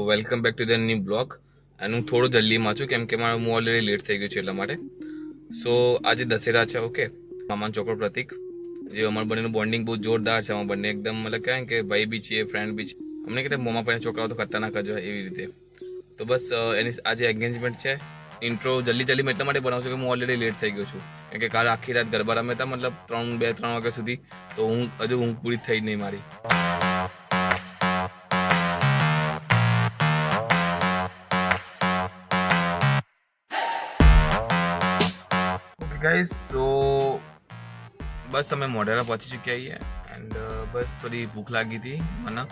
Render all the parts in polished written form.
Welcome back to the new blog. અને હું થોડો જલ્દીમાં છું કેમ કે હું ઓલરેડી લેટ થઈ ગયું છે એટલા માટે. સો આજે દશેરા છે. ઓકે, મામાનો છોકરો પ્રતિક, જે અમારા બંનેનું બોન્ડિંગ બહુ જોરદાર છે. અમારા બંને એકદમ મતલબ કહેવાય કે ભાઈ બી છીએ, ફ્રેન્ડ બી છે. અમને કહેતા મોમા પાસે છોકરાઓ તો ખતરનાક જ હોય એવી રીતે. તો બસ એની આજે એન્ગેજમેન્ટ છે. ઇન્ટ્રો જલ્દી મેં એટલા માટે બનાવું છું કે હું ઓલરેડી લેટ થઈ ગયો છું કેમ કે કાલે આખી રાત ગરબા રમ્યા હતા, મતલબ 2-3 વાગ્યા સુધી. તો ઊંઘ પૂરી થઈ જ નહીં મારી. ગાઈસ, સો બસ અમે મોઢેરા પહોંચી ચૂક્યા છીએ એન્ડ બસ થોડી ભૂખ લાગી હતી મને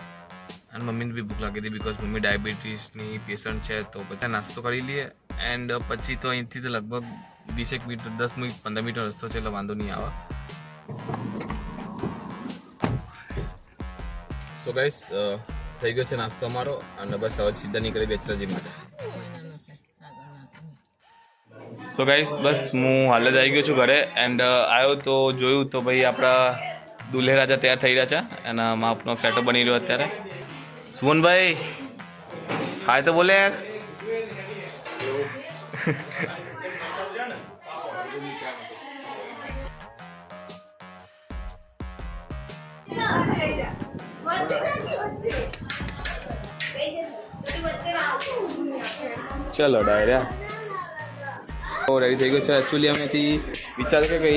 અને મમ્મીને બી ભૂખ લાગી હતી બિકોઝ મમ્મી ડાયાબિટીસની પેશન્ટ છે. તો પછી નાસ્તો કરી લઈએ એન્ડ પછી તો અહીંથી તો લગભગ 20 મિનિટ 10 મિનિટ 15 મિનિટનો રસ્તો છે એટલે વાંધો નહીં આવે. સો ગાઈસ, થઈ ગયો છે નાસ્તો અમારો અને બસ હવે સીધા નીકળી બેચરાજી માટે. સો ગાઈસ, બસ હું હાલ જ આવી ગયો છું ઘરે એન્ડ આવ્યો તો જોયું તો ભાઈ આપણા દુલ્હે રાજા તૈયાર થઈ રહ્યા છે અને માપનો ફ્લેટો બની રહ્યો અત્યારે. સુમનભાઈ હાય તો બોલે યાર. ચલો ડાયરા રેડી થઈ ગયો છે. એકચ્યુઅલી અમેથી વિચાર છે કે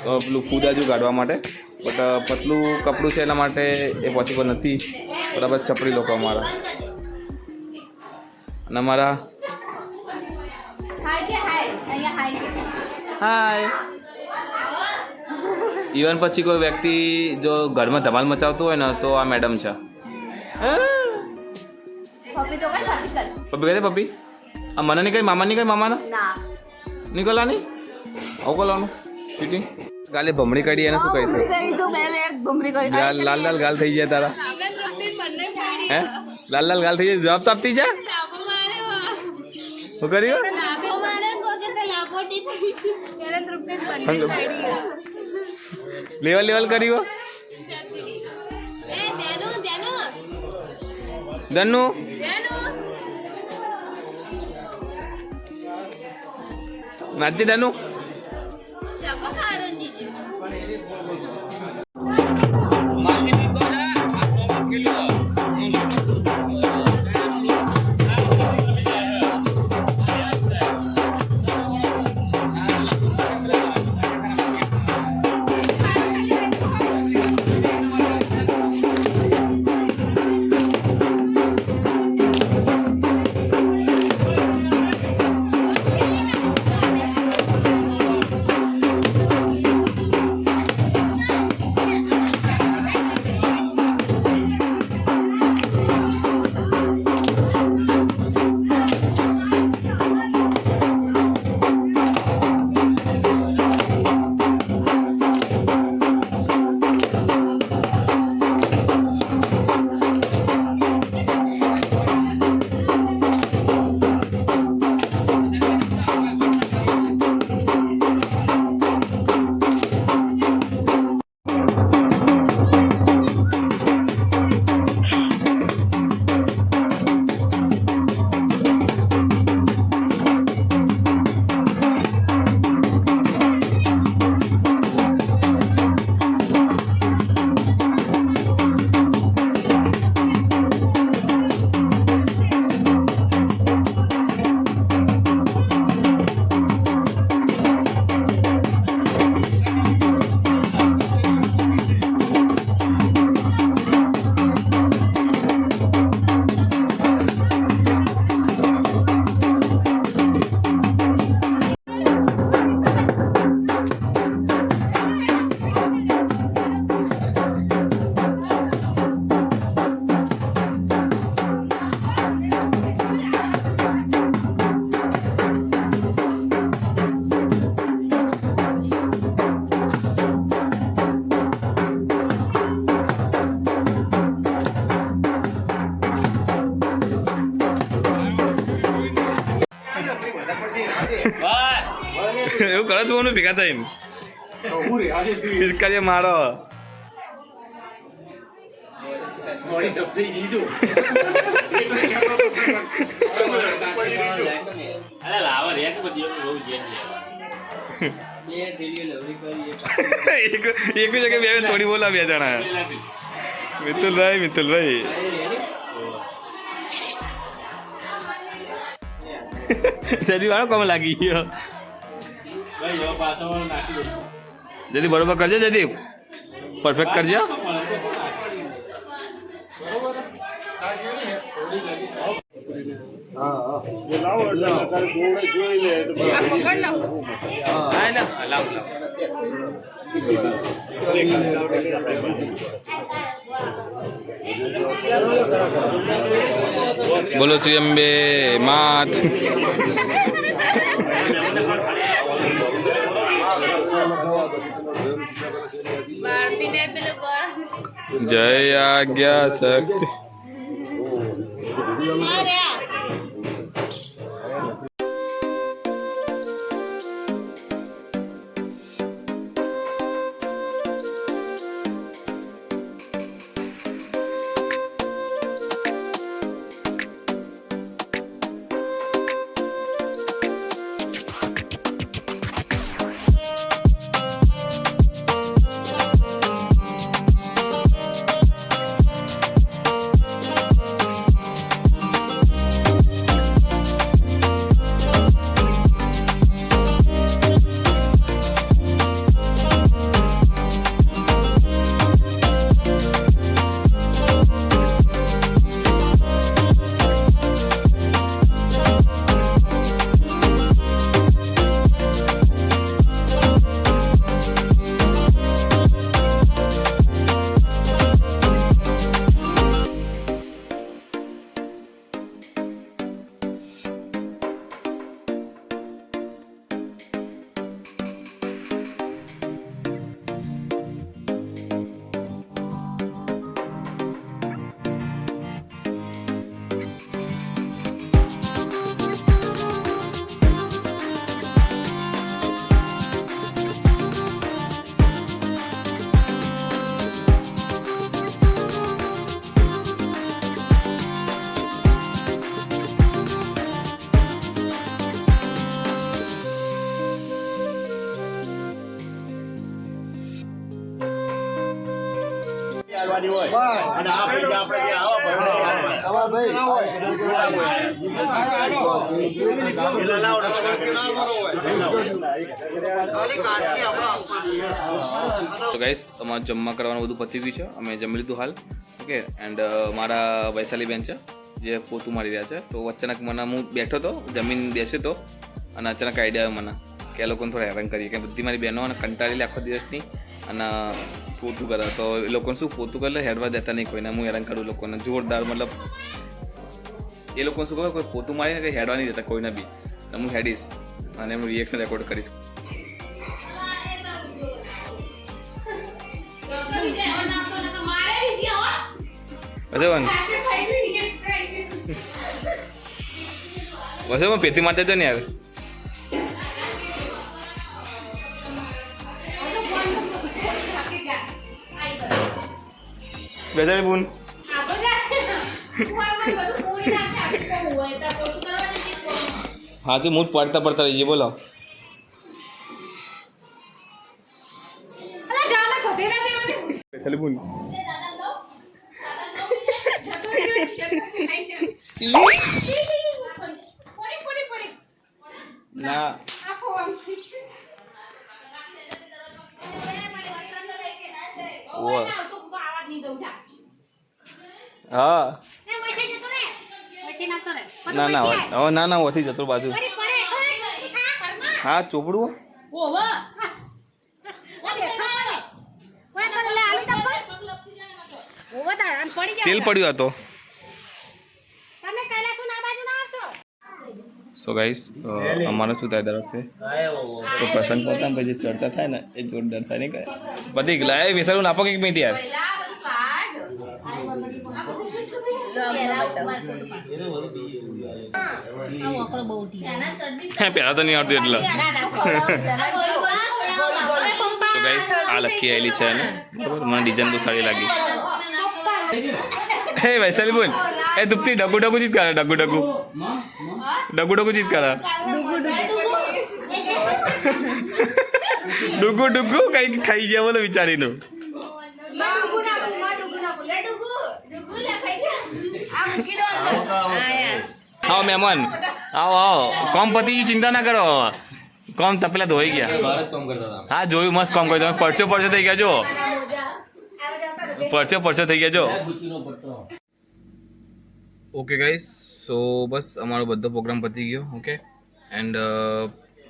પેલું ફૂદાજુ કાઢવા માટે, બટ પતલું કપડું છે એના માટે એ પોસિબલ નથી. બરાબર, છપડી લોકો અમારા અને અમારા હાય. ઇવન પછી કોઈ વ્યક્તિ જો ઘરમાં ધમાલ મચાવતું હોય ને તો આ મેડમ છે. પપ્પી કહે પપ્પી આ મને નહીં કઈ મામા નહીં કઈ મામાના નીકળવાની આવું કરવાનું ચીટિંગ. કાલે ભમણી કાઢી એને શું કહીશું? લાલ લાલ ગાલ થઈ જાય તારા. હે લાલ લાલ ગાલ થઈ જાય. જવાબ તો આપતી જા. શું કર્યું? લેવલ કર્યું ધનુ. નાચી ધનુ. એવું કરે તું ભેગા થઈને પિચકારી મારો. એક જગ્યાએ બે થોડી બોલા બે જણા મિતુલભાઈ જલ્દી વાળો કમ લાગી ગયો જલ્દી બરોબર કરજે જલ્દી પરફેક્ટ કરજે બોલો શ્રી અંબે માત જય આજ્ઞા શક્તિ તો ગાઈસ અમારે જમવા કરવાનું બધું પતી ગયું છે અમે જમી લીધું હાલ ઓકે એન્ડ મારા વૈશાલી બેન છે જે પોતું મારી રહ્યા છે તો અચાનક મને હું બેઠો હતો જમીન બેસ્યો હતો અને અચાનક આઈડિયા આવ્યો મને કે આ લોકોને થોડા હેરાન કરીએ કે બધી મારી બહેનો અને કંટાળેલી આખો દિવસની અને પોતું કરે તો એ લોકોને શું પોતું કરે હેડવા દેતા નહીં કોઈને હું હેરાન કરું લોકોને જોરદાર મતલબ એ લોકોને શું ખબર કોઈ પોતું મારીને કંઈ હેડવા નહીં દેતા કોઈને બી તો હું હેડીશ અને એમનું રિએક્શન રેકોર્ડ કરીશ બસ પેટી મારતા ને યાર બેસાડી બુન હા તો હું પડતા પડતા રહીએ બોલો બેસાડી બુન ના હા ના ના હવે ના ના ઓછી જતો બાજુ હા ચોપડું તેલ પડ્યું હતો સો ગાઈસ અમારે શું થાય દર વખતે તો પ્રસંગ પહોંચતા પછી ચર્ચા થાય ને એ જોરદાર થાય નહીં કરે બધી લાય વિસરું નાપો એક મિનિટ યાર પેલા તો નહીં આવતું એટલે તો ગાઈસ આ લખી આવેલી છે ને બરાબર મને ડિઝાઇન બહુ સારી લાગી હે વૈશાલી બોલ એ દુપતી ડગુ ડગુ જીત કરે ડગુ ડગુ ડગુ ડગુ જીત કરે ડુગુ ડુગુ કઈ ખાઈ ગયા બોલો વિચારીનું. આવો મહેમાન આવો આવો કોમ પતિ ચિંતા ના કરો કોમ તપેલા ધોઈ ગયા. હા જોયું મસ્ત કામ કર્યું તમે પરસો થઈ ગયા જો પરસો થઈ ગયા જો. ઓકે ગાઈસ સો બસ અમારો બધો પ્રોગ્રામ પતી ગયો. ઓકે એન્ડ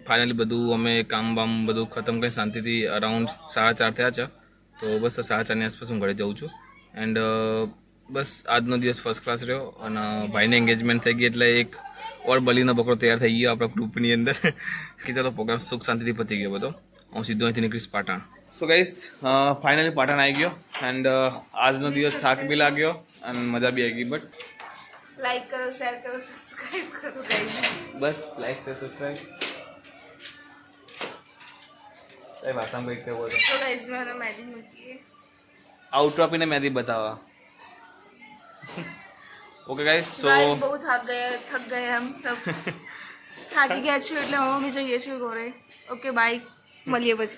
ફાઇનલી બધું અમે કામ બામ બધું ખતમ કરી શાંતિથી અરાઉન્ડ 4:30 થયા છે. તો બસ 4:30 ની આસપાસ હું ઘરે જાઉં છું. એન્ડ બસ આજનો દિવસ ફર્સ્ટ ક્લાસ રહ્યો અને ભાઈની એન્ગેજમેન્ટ થઈ ગઈ એટલે એક ઓર બલીનો બકરો તૈયાર થઈ ગયો આપણા ગ્રુપની અંદર કે ચાલો પ્રોગ્રામ સુખ શાંતિથી પતી ગયો બધો. હું સીધો અહીંથી નીકળીશ Patan. So guys finally Patan આવી ગયો એન્ડ આજનો દિવસ થાક બી લાગ્યો અને મજા બી આવી ગઈ. બટ લાઈક કરો શેર કરો સબસ્ક્રાઇબ કરો ગાઈસ. બસ લાઈક શેર સબસ્ક્રાઇબ એ ભાષામાં કંઈક કહેવું હતું. તો ગાઈસ મને મેદી મૂકીએ આઉટ આપીને મેદી બતાવવા. ઓકે ગાઈસ સો ગાઈસ બહુ થક ગયે હમ સબ થાકી ગયા છીએ એટલે હવે અમે જઈએ છીએ ઘરે. ઓકે બાય મળીએ પછી.